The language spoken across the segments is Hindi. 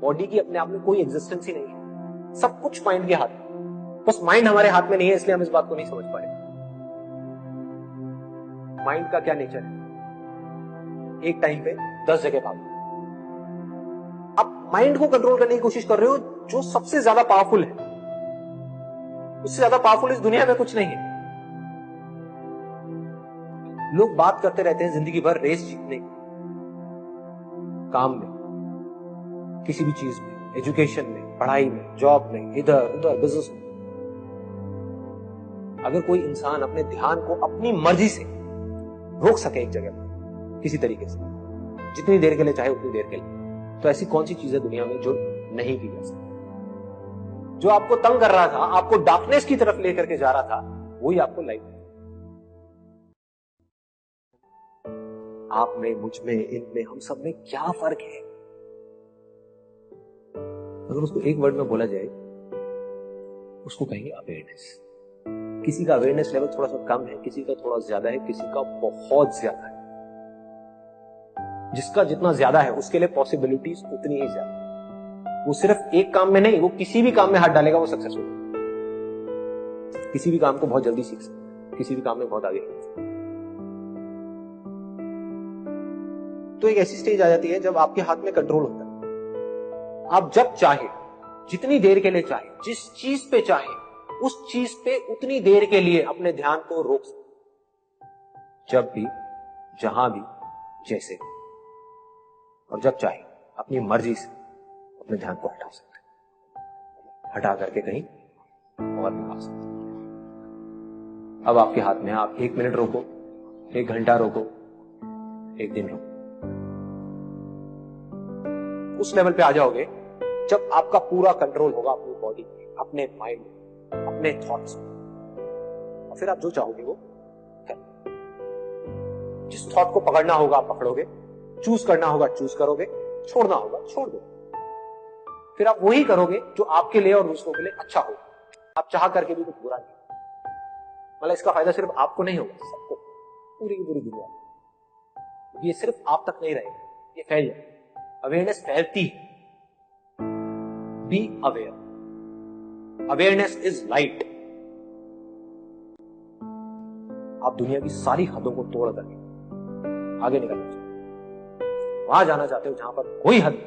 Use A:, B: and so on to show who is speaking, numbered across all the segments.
A: बॉडी की अपने आप में कोई एग्जिस्टेंस ही नहीं है, सब कुछ माइंड के हाथ में। बस माइंड हमारे हाथ में नहीं है, इसलिए हम इस बात को नहीं समझ पा रहे। माइंड का क्या नेचर है? एक टाइम पे 10 जगह भागो। आप माइंड को कंट्रोल करने की कोशिश कर रहे हो जो सबसे ज्यादा पावरफुल है। उससे ज्यादा पावरफुल इस दुनिया में कुछ नहीं है। लोग बात करते रहते हैं जिंदगी भर रेस जीतने की, काम में, किसी भी चीज में, एजुकेशन में, पढ़ाई में, जॉब में, इधर उधर, बिजनेस में। अगर कोई इंसान अपने ध्यान को अपनी मर्जी से रोक सके एक जगह पर किसी तरीके से, जितनी देर के लिए चाहे उतनी देर के लिए, तो ऐसी कौन सी चीज है दुनिया में जो नहीं की जा सकती? जो आपको तंग कर रहा था, आपको डार्कनेस की तरफ लेकर के जा रहा था, वही आपको लाइट है। आप में, मुझ में, इनमें, हम सब में क्या फर्क है? अगर उसको एक वर्ड में बोला जाए, उसको कहेंगे अवेयरनेस। किसी का अवेयरनेस लेवल थोड़ा सा कम है, किसी का थोड़ा ज्यादा है, किसी का बहुत ज्यादा है। जिसका जितना ज्यादा है उसके लिए पॉसिबिलिटीज उतनी ही ज्यादा। वो सिर्फ एक काम में नहीं, वो किसी भी काम में हाथ डालेगा वो सक्सेसफुल होगा। किसी भी काम को बहुत जल्दी सीख सकता है, किसी भी काम में बहुत आगे निकल सकता है। तो एक ऐसी स्टेज आ जाती है जब आपके हाथ में कंट्रोल होता है। आप जब चाहे, जितनी देर के लिए चाहे, जिस चीज पे चाहे, उस चीज पे उतनी देर के लिए अपने ध्यान को रोक सकते, जब भी, जहां भी, जैसे भी। और जब चाहे अपनी मर्जी से अपने ध्यान को हटा सकते, हटा करके कहीं और लगा सकते। अब आपके हाथ में है, आप 1 मिनट रोको, 1 घंटा रोको, 1 दिन रोको। उस लेवल पे आ जाओगे जब आपका पूरा कंट्रोल होगा अपनी बॉडी पे, अपने माइंड में, अपने थॉट्स में, और फिर आप जो चाहोगे वो करोगे। जिस थॉट को पकड़ना होगा आप पकड़ोगे, चूज करना होगा चूज करोगे, छोड़ना होगा छोड़ दो। फिर आप वही करोगे जो आपके लिए और दूसरों के लिए अच्छा होगा। आप चाह करके भी कुछ बुरा नहीं, मतलब इसका फायदा सिर्फ आपको नहीं होगा, सबको, पूरी की पूरी दुनिया। ये सिर्फ आप तक नहीं रहेगा, ये फैल जाए। अवेयरनेस फैलती है। Be aware. Awareness is light. आप दुनिया की सारी हदों को तोड़ करके आगे निकलना चाहते हो, वहां जाना चाहते हो जहां पर कोई हद,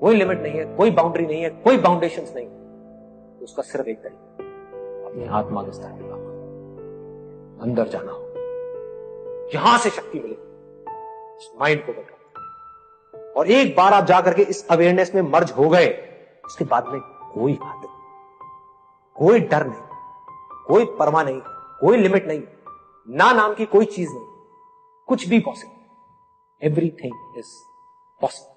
A: कोई लिमिट नहीं है, कोई बाउंड्री नहीं है, कोई बाउंडेशंस नहीं है। तो उसका सिर्फ एक तरीका, अपनी आत्मा के स्तर पर अंदर जाना हो, यहां से शक्ति मिलेगी माइंड को कंट्रोल। और एक बार आप जाकर के इस अवेयरनेस में मर्ज हो गए, उसके बाद में कोई बात नहीं, कोई डर नहीं, कोई परवाह नहीं, कोई लिमिट नहीं, ना नाम की कोई चीज नहीं, कुछ भी पॉसिबल। Everything is possible.